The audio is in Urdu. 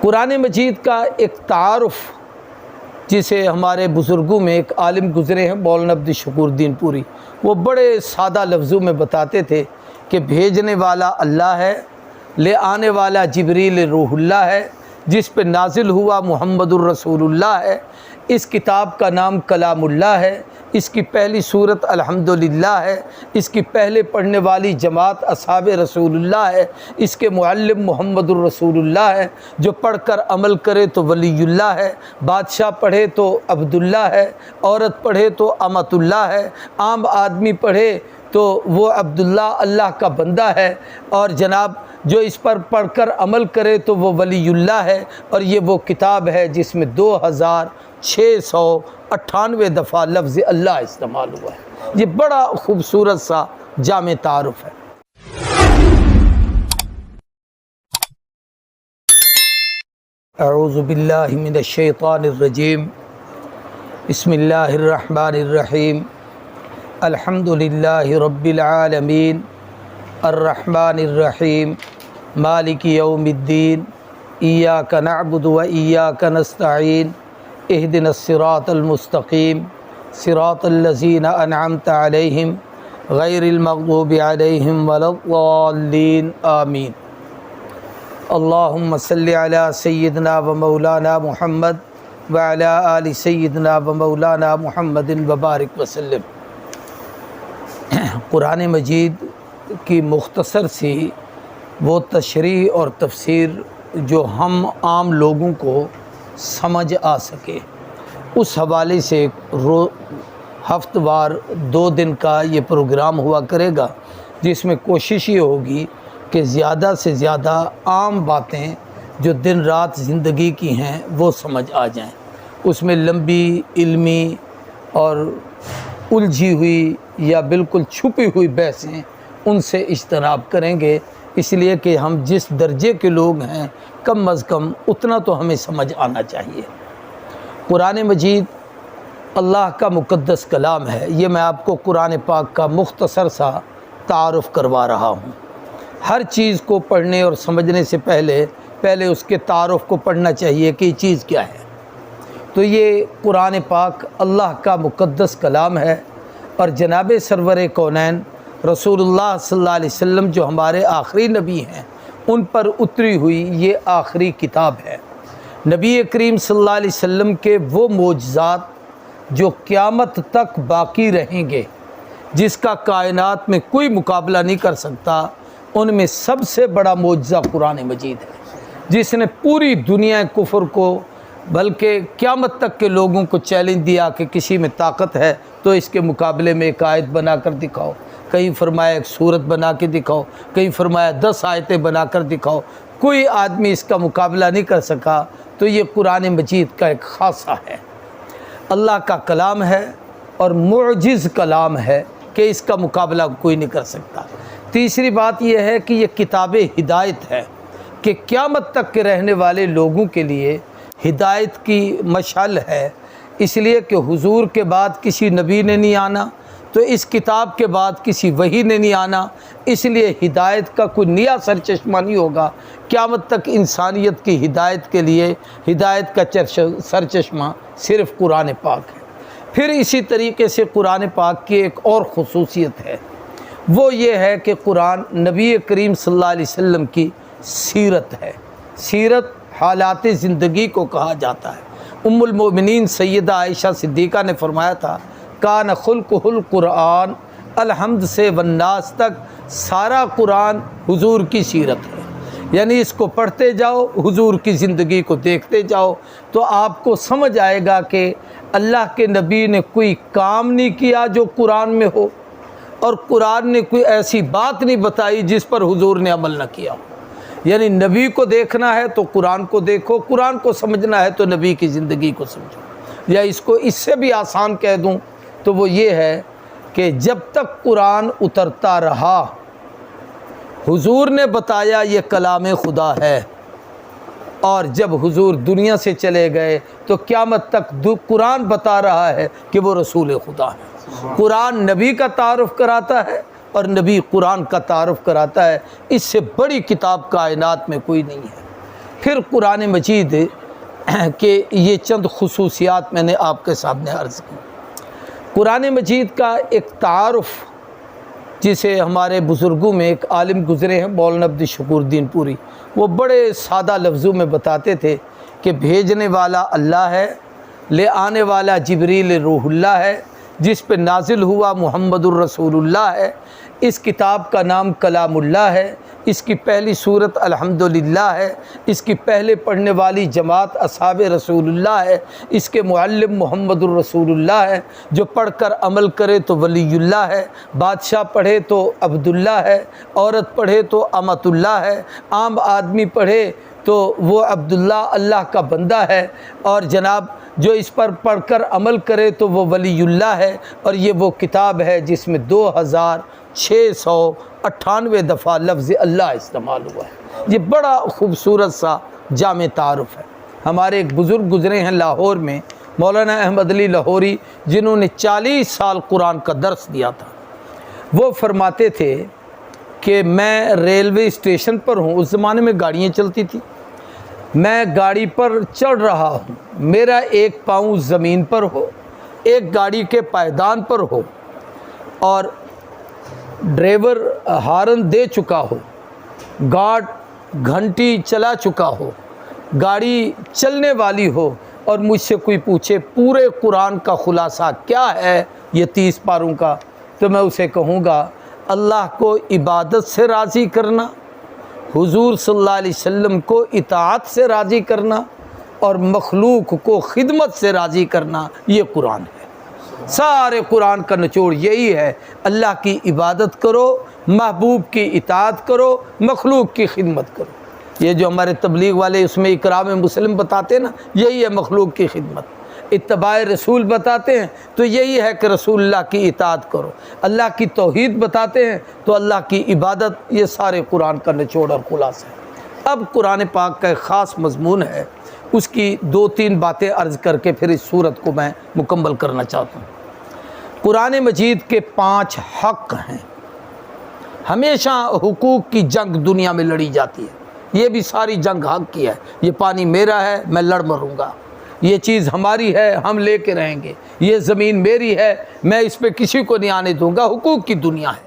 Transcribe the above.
قرآن مجید کا ایک تعارف جسے ہمارے بزرگوں میں ایک عالم گزرے ہیں مولانا عبدالشکور الدین پوری، وہ بڑے سادہ لفظوں میں بتاتے تھے کہ بھیجنے والا اللہ ہے، لے آنے والا جبریل روح اللہ ہے، جس پہ نازل ہوا محمد الرسول اللہ ہے، اس کتاب کا نام کلام اللہ ہے، اس کی پہلی صورت الحمدللہ ہے، اس کی پہلے پڑھنے والی جماعت اصحاب رسول اللہ ہے، اس کے معلم محمد الرسول اللہ ہے، جو پڑھ کر عمل کرے تو ولی اللہ ہے، بادشاہ پڑھے تو عبداللہ ہے، عورت پڑھے تو امت اللہ ہے، عام آدمی پڑھے تو وہ عبداللہ اللہ کا بندہ ہے، اور جناب جو اس پر پڑھ کر عمل کرے تو وہ ولی اللہ ہے، اور یہ وہ کتاب ہے جس میں 2698 دفعہ لفظ اللہ استعمال ہوا ہے۔ یہ بڑا خوبصورت سا جامع تعارف ہے۔ اعوذ باللہ من الشیطان الرجیم، بسم اللہ الرحمن الرحیم، الحمد للہ رب العالمین، الرحمن الرحیم، مالک یوم الدین، ایاک نعبد و ایاک نستعین، اہدنا الصراط المستقیم، صراط الذین انعمت علیہم غیر المغضوب علیہم ولا الضالین، آمین۔ اللہم صلی علی سیدنا و مولانا محمد وعلی آل سیدنا و مولانا محمد وبارک وسلم۔ قرآن مجید کی مختصر سی وہ تشریح اور تفسیر جو ہم عام لوگوں کو سمجھ آ سکے، اس حوالے سے ہفتہ وار 2 دن کا یہ پروگرام ہوا کرے گا، جس میں کوشش یہ ہوگی کہ زیادہ سے زیادہ عام باتیں جو دن رات زندگی کی ہیں وہ سمجھ آ جائیں۔ اس میں لمبی علمی اور الجھی ہوئی یا بالکل چھپی ہوئی بحثیں ان سے اجتناب کریں گے، اس لیے کہ ہم جس درجے کے لوگ ہیں کم از کم اتنا تو ہمیں سمجھ آنا چاہیے۔ قرآن مجید اللہ کا مقدس کلام ہے، یہ میں آپ کو قرآن پاک کا مختصر سا تعارف کروا رہا ہوں۔ ہر چیز کو پڑھنے اور سمجھنے سے پہلے اس کے تعارف کو پڑھنا چاہیے کہ یہ چیز کیا ہے۔ تو یہ قرآن پاک اللہ کا مقدس کلام ہے، اور جناب سرور کونین رسول اللہ صلی اللہ علیہ وسلم جو ہمارے آخری نبی ہیں ان پر اتری ہوئی یہ آخری کتاب ہے۔ نبی کریم صلی اللہ علیہ وسلم کے وہ معجزات جو قیامت تک باقی رہیں گے، جس کا کائنات میں کوئی مقابلہ نہیں کر سکتا، ان میں سب سے بڑا معجزہ قرآن مجید ہے، جس نے پوری دنیا کفر کو بلکہ قیامت تک کے لوگوں کو چیلنج دیا کہ کسی میں طاقت ہے تو اس کے مقابلے میں ایک آیت بنا کر دکھاؤ، کہیں فرمایا ایک سورت بنا کے دکھاؤ، کہیں فرمایا 10 آیتیں بنا کر دکھاؤ، کوئی آدمی اس کا مقابلہ نہیں کر سکا۔ تو یہ قرآن مجید کا ایک خاصہ ہے، اللہ کا کلام ہے اور معجز کلام ہے کہ اس کا مقابلہ کوئی نہیں کر سکتا۔ تیسری بات یہ ہے کہ یہ کتاب ہدایت ہے کہ قیامت تک کے رہنے والے لوگوں کے لیے ہدایت کی مشعل ہے، اس لیے کہ حضور کے بعد کسی نبی نے نہیں آنا، تو اس کتاب کے بعد کسی وحی نے نہیں آنا، اس لیے ہدایت کا کوئی نیا سرچشمہ نہیں ہوگا۔ قیامت تک انسانیت کی ہدایت کے لیے ہدایت کا سرچشمہ صرف قرآن پاک ہے۔ پھر اسی طریقے سے قرآن پاک کی ایک اور خصوصیت ہے، وہ یہ ہے کہ قرآن نبی کریم صلی اللہ علیہ وسلم کی سیرت ہے۔ سیرت حالات زندگی کو کہا جاتا ہے۔ ام المؤمنین سیدہ عائشہ صدیقہ نے فرمایا تھا، کان خلقہ القرآن، الحمد سے والناس تک سارا قرآن حضور کی سیرت ہے، یعنی اس کو پڑھتے جاؤ، حضور کی زندگی کو دیکھتے جاؤ تو آپ کو سمجھ آئے گا کہ اللہ کے نبی نے کوئی کام نہیں کیا جو قرآن میں ہو، اور قرآن نے کوئی ایسی بات نہیں بتائی جس پر حضور نے عمل نہ کیا ہو۔ یعنی نبی کو دیکھنا ہے تو قرآن کو دیکھو، قرآن کو سمجھنا ہے تو نبی کی زندگی کو سمجھو۔ یا اس کو اس سے بھی آسان کہہ دوں تو وہ یہ ہے کہ جب تک قرآن اترتا رہا، حضور نے بتایا یہ کلام خدا ہے، اور جب حضور دنیا سے چلے گئے تو قیامت تک قرآن بتا رہا ہے کہ وہ رسول خدا ہے۔ قرآن نبی کا تعارف کراتا ہے اور نبی قرآن کا تعارف کراتا ہے، اس سے بڑی کتاب کائنات میں کوئی نہیں ہے۔ پھر قرآن مجید کے یہ چند خصوصیات میں نے آپ کے سامنے عرض کی۔ قرآن مجید کا ایک تعارف جسے ہمارے بزرگوں میں ایک عالم گزرے ہیں مولانا عبد الشکور دین پوری، وہ بڑے سادہ لفظوں میں بتاتے تھے کہ بھیجنے والا اللہ ہے، لے آنے والا جبریل روح اللہ ہے، جس پہ نازل ہوا محمد الرسول اللہ ہے، اس کتاب کا نام کلام اللہ ہے، اس کی پہلی صورت الحمدللہ ہے، اس کی پہلے پڑھنے والی جماعت اصحاب رسول اللہ ہے، اس کے معلم محمد الرسول اللہ ہے، جو پڑھ کر عمل کرے تو ولی اللہ ہے، بادشاہ پڑھے تو عبداللہ ہے، عورت پڑھے تو امت اللہ ہے، عام آدمی پڑھے تو وہ عبداللہ اللہ کا بندہ ہے، اور جناب جو اس پر پڑھ کر عمل کرے تو وہ ولی اللہ ہے، اور یہ وہ کتاب ہے جس میں 2698 دفعہ لفظ اللہ استعمال ہوا ہے۔ یہ بڑا خوبصورت سا جامع تعارف ہے۔ ہمارے ایک بزرگ گزرے ہیں لاہور میں، مولانا احمد علی لاہوری، جنہوں نے 40 سال قرآن کا درس دیا تھا۔ وہ فرماتے تھے کہ میں ریلوے اسٹیشن پر ہوں، اس زمانے میں گاڑیاں چلتی تھی، میں گاڑی پر چڑھ رہا ہوں، میرا ایک پاؤں زمین پر ہو، ایک گاڑی کے پائیدان پر ہو، اور ڈرائیور ہارن دے چکا ہو، گارڈ گھنٹی چلا چکا ہو، گاڑی چلنے والی ہو، اور مجھ سے کوئی پوچھے پورے قرآن کا خلاصہ کیا ہے یہ 30 پاروں کا، تو میں اسے کہوں گا اللہ کو عبادت سے راضی کرنا، حضور صلی اللہ علیہ وسلم کو اطاعت سے راضی کرنا، اور مخلوق کو خدمت سے راضی کرنا، یہ قرآن ہے۔ سارے قرآن کا نچوڑ یہی ہے، اللہ کی عبادت کرو، محبوب کی اطاعت کرو، مخلوق کی خدمت کرو۔ یہ جو ہمارے تبلیغ والے اس میں اکرام مسلم بتاتے ہیں نا، یہی ہے مخلوق کی خدمت۔ اتباع رسول بتاتے ہیں تو یہی ہے کہ رسول اللہ کی اطاعت کرو۔ اللہ کی توحید بتاتے ہیں تو اللہ کی عبادت، یہ سارے قرآن کا نچوڑ اور خلاصہ ہے۔ اب قرآن پاک کا ایک خاص مضمون ہے، اس کی 2-3 باتیں عرض کر کے پھر اس صورت کو میں مکمل کرنا چاہتا ہوں۔ قرآن مجید کے 5 حق ہیں۔ ہمیشہ حقوق کی جنگ دنیا میں لڑی جاتی ہے، یہ بھی ساری جنگ حق کی ہے۔ یہ پانی میرا ہے، میں لڑ مروں گا، یہ چیز ہماری ہے، ہم لے کے رہیں گے، یہ زمین میری ہے، میں اس پہ کسی کو نہیں آنے دوں گا، حقوق کی دنیا ہے۔